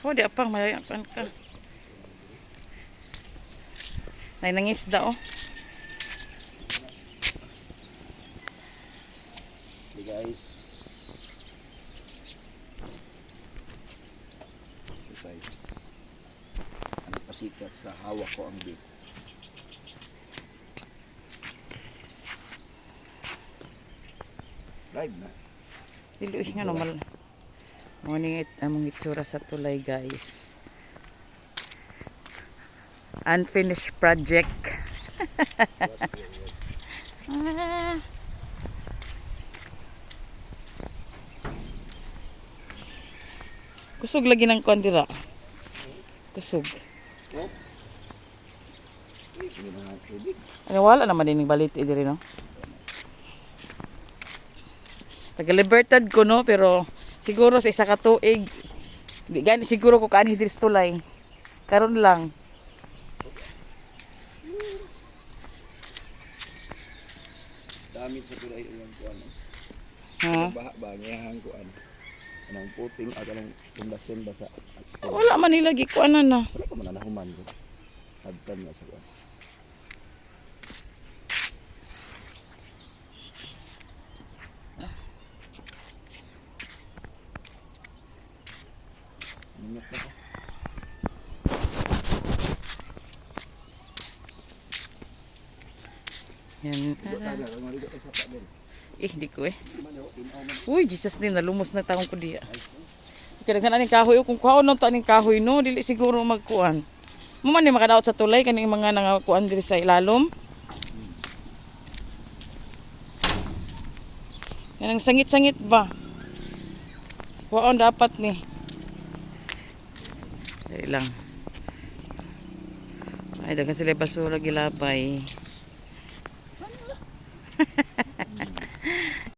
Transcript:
Oh, di apang mayayapan ka. Nay nangisda oh. Okay guys. Exercise. Ano pasikat sa hawak ko ang bait. Live na. Diluis nga normal. Morning among itsura sa tulay guys. Unfinished project. Ah. Kusog lagi ng kondira. Kusog. Ano wala naman din balit diri no. Taga-libertad ko no pero siguro sa isa ka tuig di gani siguro ko kaani diri sa tulay. Karon lang. Damit sa tulay yung kuan. Ha? Baha ba ngayang kuan. Anong puting at anong pundasyon ba sa Wala man nila gikuanan na. wala pa man nahuman ko. Hadtan na sa kuan. Minyak na pa. Yan. Taga kung maligo sa pa din. Di ko eh. Uy, Jesus name, nalumos na taong ko diya. Kadaghan aning kahoy kung kuhaon nang taning kahoy no, dili siguro magkuan. Mo man ni makadaot sa tulay kaning mga nangakuan diri sa ilalom. Kanang sangit-sangit ba? Kuhaon dapat ni. Dali lang. Ay, dagan sila basura gilabay.